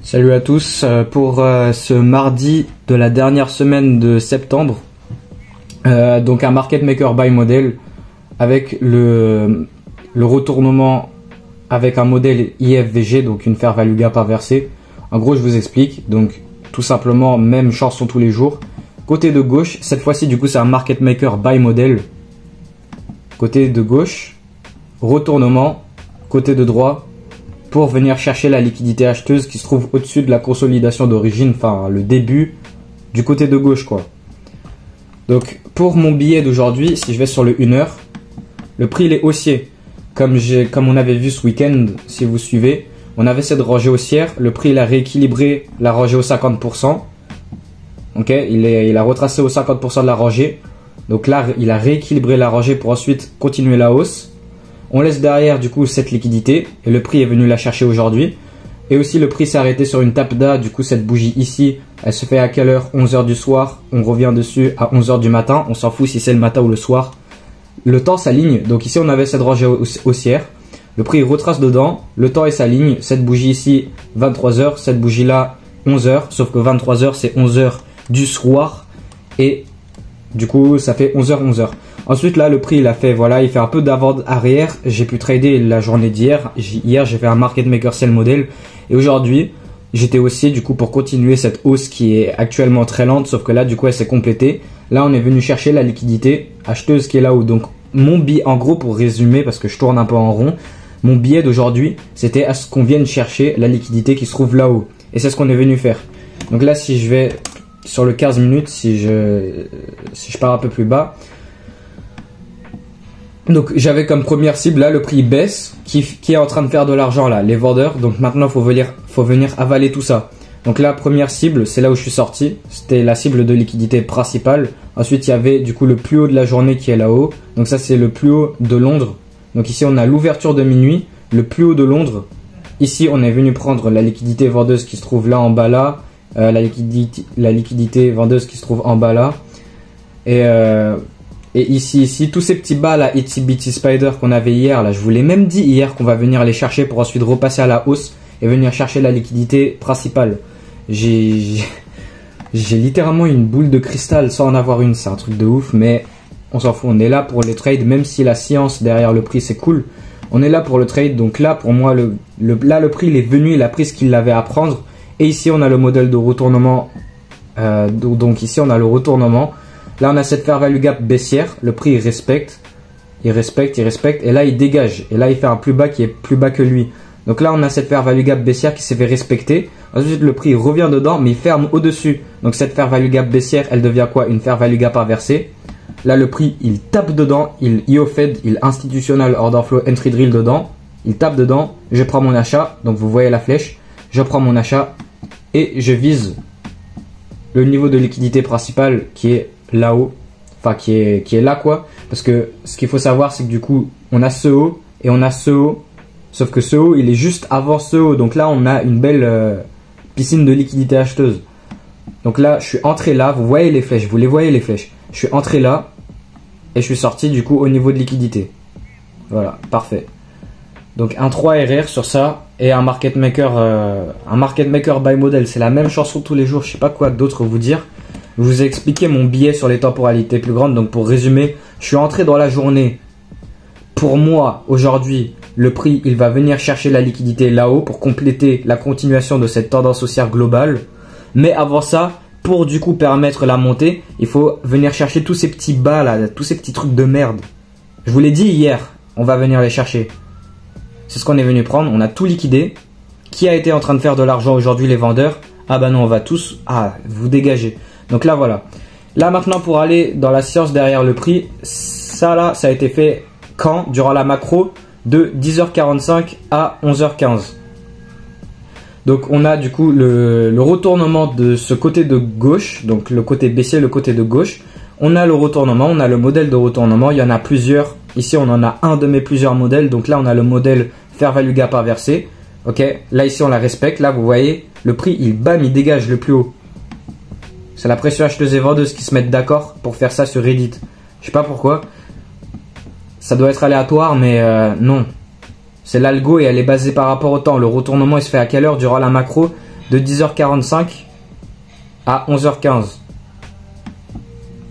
Salut à tous pour ce mardi de la dernière semaine de septembre. Donc un market maker buy model avec le retournement avec un modèle IFVG, donc une fair value gap inversée. En gros, je vous explique. Donc tout simplement, même chanson tous les jours. Côté de gauche, cette fois-ci du coup c'est un market maker buy model. Côté de gauche, retournement. Côté de droit, pour venir chercher la liquidité acheteuse qui se trouve au-dessus de la consolidation d'origine, enfin le début du côté de gauche quoi. Donc pour mon billet d'aujourd'hui, si je vais sur le 1 heure, le prix il est haussier. Comme on avait vu ce week-end, si vous suivez, on avait cette rangée haussière, le prix il a rééquilibré la rangée au 50%. Ok, il a retracé au 50% de la rangée. Donc là, il a rééquilibré la rangée pour ensuite continuer la hausse. On laisse derrière du coup cette liquidité et le prix est venu la chercher aujourd'hui. Et aussi le prix s'est arrêté sur une tape d'A, du coup cette bougie ici, elle se fait à quelle heure? 11h du soir, on revient dessus à 11h du matin, on s'en fout si c'est le matin ou le soir. Le temps s'aligne, donc ici on avait cette rangée haussière, le prix retrace dedans, le temps s'aligne, cette bougie ici 23h, cette bougie là 11h, sauf que 23h c'est 11h du soir et du coup ça fait 11h. Ensuite là le prix il a fait, voilà, il fait un peu d'avant-arrière. J'ai pu trader la journée d'hier. Hier j'ai fait un market maker sell model et aujourd'hui j'étais haussier du coup pour continuer cette hausse qui est actuellement très lente, sauf que là du coup elle s'est complétée. Là on est venu chercher la liquidité acheteuse qui est là-haut. Donc mon billet, en gros pour résumer parce que je tourne un peu en rond, mon billet d'aujourd'hui c'était à ce qu'on vienne chercher la liquidité qui se trouve là-haut et c'est ce qu'on est venu faire. Donc là si je vais sur le 15 minutes, si je pars un peu plus bas, donc j'avais comme première cible là le prix baisse qui est en train de faire de l'argent là, les vendeurs. Donc maintenant faut venir avaler tout ça. Donc la première cible, c'est là où je suis sorti, c'était la cible de liquidité principale. Ensuite il y avait du coup le plus haut de la journée qui est là-haut. Donc ça c'est le plus haut de Londres. Donc ici on a l'ouverture de minuit, le plus haut de Londres. Ici on est venu prendre la liquidité vendeuse qui se trouve là en bas là, la liquidité vendeuse qui se trouve en bas là. Et ici, tous ces petits bas là, Itsy Bitsy Spider qu'on avait hier là, je vous l'ai même dit hier qu'on va venir les chercher pour ensuite repasser à la hausse et venir chercher la liquidité principale. J'ai littéralement une boule de cristal sans en avoir une, c'est un truc de ouf, mais on s'en fout, on est là pour les trades, même si la science derrière le prix c'est cool, on est là pour le trade. Donc là pour moi, le prix il est venu, il a pris ce qu'il avait à prendre, et ici on a le modèle de retournement, donc ici on a le retournement. Là, on a cette fair value gap baissière. Le prix, il respecte. Et là, il dégage. Et là, il fait un plus bas qui est plus bas que lui. Donc là, on a cette fair value gap baissière qui s'est fait respecter. Ensuite, le prix, il revient dedans, mais il ferme au-dessus. Donc, cette fair value gap baissière, elle devient quoi? Une fair value gap inversée. Là, le prix, il tape dedans. Il IOFED, il institutional order flow entry drill dedans. Il tape dedans. Je prends mon achat. Donc, vous voyez la flèche. Je prends mon achat. Et je vise le niveau de liquidité principal qui est là-haut, enfin qui est là quoi, parce que ce qu'il faut savoir c'est que du coup on a ce haut et on a ce haut, sauf que ce haut il est juste avant ce haut, donc là on a une belle piscine de liquidité acheteuse. Donc là je suis entré là, vous voyez les flèches, vous les voyez les flèches, je suis entré là et je suis sorti du coup au niveau de liquidité. Voilà, parfait. Donc un 3 RR sur ça et un market maker buy model, c'est la même chanson tous les jours, je sais pas quoi d'autre vous dire. Je vous ai expliqué mon billet sur les temporalités plus grandes. Donc pour résumer, je suis entré dans la journée. Pour moi, aujourd'hui, le prix, il va venir chercher la liquidité là-haut pour compléter la continuation de cette tendance haussière globale. Mais avant ça, pour du coup permettre la montée, il faut venir chercher tous ces petits bas là, tous ces petits trucs de merde. Je vous l'ai dit hier, on va venir les chercher. C'est ce qu'on est venu prendre, on a tout liquidé. Qui a été en train de faire de l'argent aujourd'hui, les vendeurs? Ah bah non, on va tous... Ah, vous dégagez. Donc là voilà. Là maintenant pour aller dans la science derrière le prix, ça là ça a été fait quand? Durant la macro de 10h45 à 11h15. Donc on a du coup le retournement de ce côté de gauche, donc le côté baissier, le côté de gauche. On a le retournement, on a le modèle de retournement, il y en a plusieurs. Ici on en a un de mes plusieurs modèles, donc là on a le modèle fair value gap inversé. Ok, là ici on la respecte, là vous voyez le prix il bam il dégage le plus haut. C'est la pression acheteuse et vendeuse qui se mettent d'accord pour faire ça sur Reddit. Je sais pas pourquoi. Ça doit être aléatoire, mais non. C'est l'algo et elle est basée par rapport au temps. Le retournement, il se fait à quelle heure durant la macro? de 10h45 à 11h15.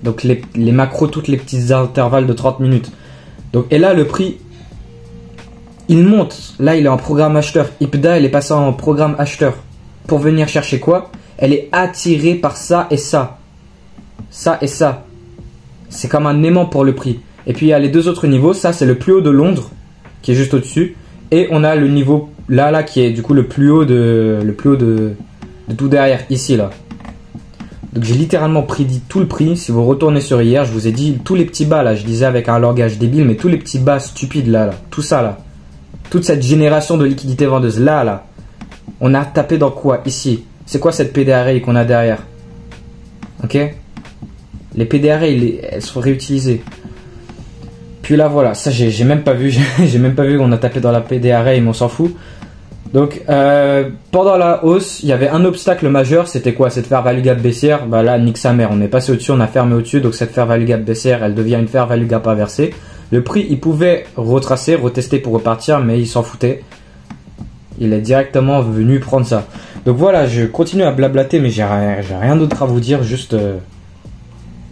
Donc les macros, toutes les petits intervalles de 30 minutes. Donc, et là, le prix, il monte. Là, il est en programme acheteur. IPDA, elle est passée en programme acheteur. Pour venir chercher quoi? Elle est attirée par ça et ça. Ça et ça. C'est comme un aimant pour le prix. Et puis, il y a les deux autres niveaux. Ça, c'est le plus haut de Londres, qui est juste au-dessus. Et on a le niveau là, qui est du coup le plus haut de tout derrière, ici, là. Donc j'ai littéralement prédit tout le prix. Si vous retournez sur hier, je vous ai dit tous les petits bas là, je disais avec un langage débile, mais tous les petits bas stupides là, tout ça là, toute cette génération de liquidités vendeuses là, on a tapé dans quoi ici? C'est quoi cette PDRA qu'on a derrière? Ok? Les PDRA, elles sont réutilisées. Puis là voilà, ça j'ai même pas vu, j'ai même pas vu qu'on a tapé dans la PDRA, mais on s'en fout. Donc pendant la hausse, il y avait un obstacle majeur, c'était quoi? Cette fair value gap baissière. Bah là, nique sa mère, on est passé au-dessus, on a fermé au-dessus, donc cette fair value gap baissière, elle devient une fair value gap inversée. Le prix, il pouvait retracer, retester pour repartir, mais il s'en foutait. Il est directement venu prendre ça. Donc voilà, je continue à blablater, mais j'ai rien d'autre à vous dire, juste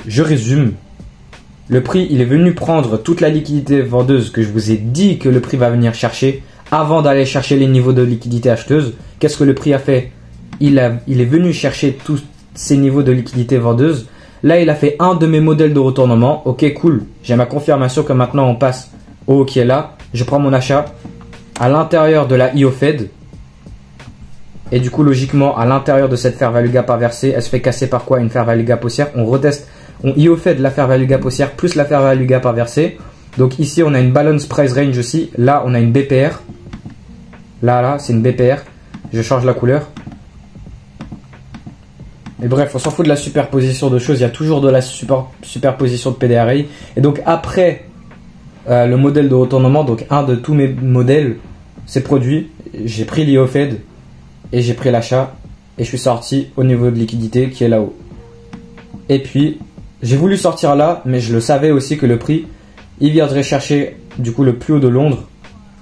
je résume. Le prix, il est venu prendre toute la liquidité vendeuse que je vous ai dit que le prix va venir chercher. Avant d'aller chercher les niveaux de liquidité acheteuse, qu'est-ce que le prix a fait? Il est venu chercher tous ces niveaux de liquidité vendeuse. Là, il a fait un de mes modèles de retournement. Ok, cool. J'ai ma confirmation que maintenant on passe au haut qui est là. Je prends mon achat à l'intérieur de la IO Fed. Et du coup, logiquement, à l'intérieur de cette fair value gap inversée, elle se fait casser par quoi? Une fair value gap haussière. On reteste, on IO Fed la fair value gap haussière plus la fair value gap inversée. Donc ici, on a une balance price range aussi. Là, on a une BPR. Là, c'est une BPR. Je change la couleur. Mais bref, on s'en fout de la superposition de choses. Il y a toujours de la superposition de PDRA. Et donc après le modèle de retournement, donc un de tous mes modèles, c'est produit. J'ai pris l'IO Fed et j'ai pris l'achat. Et je suis sorti au niveau de liquidité qui est là-haut. Et puis, j'ai voulu sortir là, mais je le savais aussi que le prix, il viendrait chercher du coup le plus haut de Londres.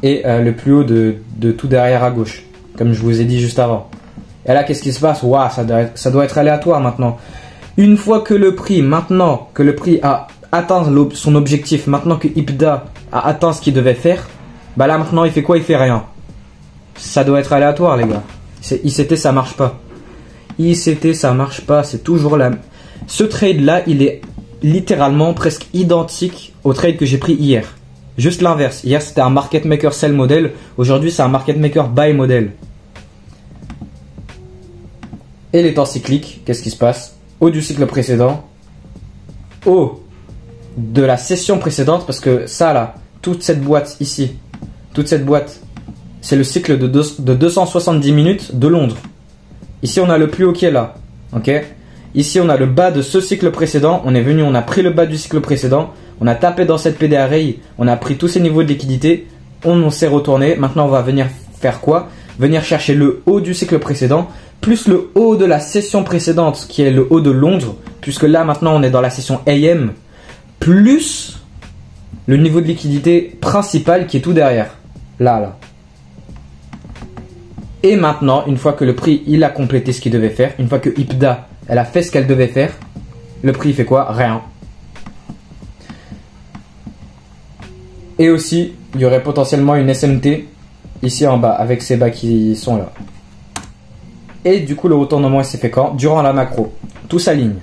Et le plus haut de tout derrière à gauche, comme je vous ai dit juste avant. Et là, qu'est-ce qui se passe? Waouh, ça doit être aléatoire maintenant. Une fois que le prix, maintenant que le prix a atteint son objectif, maintenant que IPDA a atteint ce qu'il devait faire, bah là maintenant il fait quoi? Il fait rien. Ça doit être aléatoire, les gars. ICT, ça marche pas. ICT, ça marche pas. C'est toujours la. Ce trade là, il est littéralement presque identique au trade que j'ai pris hier. Juste l'inverse. Hier, c'était un market maker sell modèle. Aujourd'hui, c'est un market maker buy modèle. Et les temps cycliques, qu'est-ce qui se passe? Haut du cycle précédent. Haut de la session précédente. Parce que ça, là, toute cette boîte ici, toute cette boîte, c'est le cycle de 270 minutes de Londres. Ici, on a le plus haut qui est là. Ok? Ici, on a le bas de ce cycle précédent. On est venu, on a pris le bas du cycle précédent. On a tapé dans cette PDRA, on a pris tous ces niveaux de liquidité, on s'est retourné. Maintenant, on va venir faire quoi? Venir chercher le haut du cycle précédent, plus le haut de la session précédente, qui est le haut de Londres, puisque là, maintenant, on est dans la session AM, plus le niveau de liquidité principal qui est tout derrière. Là. Et maintenant, une fois que le prix, il a complété ce qu'il devait faire, une fois que IPDA, elle a fait ce qu'elle devait faire, le prix, il fait quoi? Rien. Et aussi, il y aurait potentiellement une SMT ici en bas, avec ces bas qui sont là. Et du coup, le retournement, il s'est fait quand? Durant la macro. Tout s'aligne.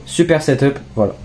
Super setup, voilà.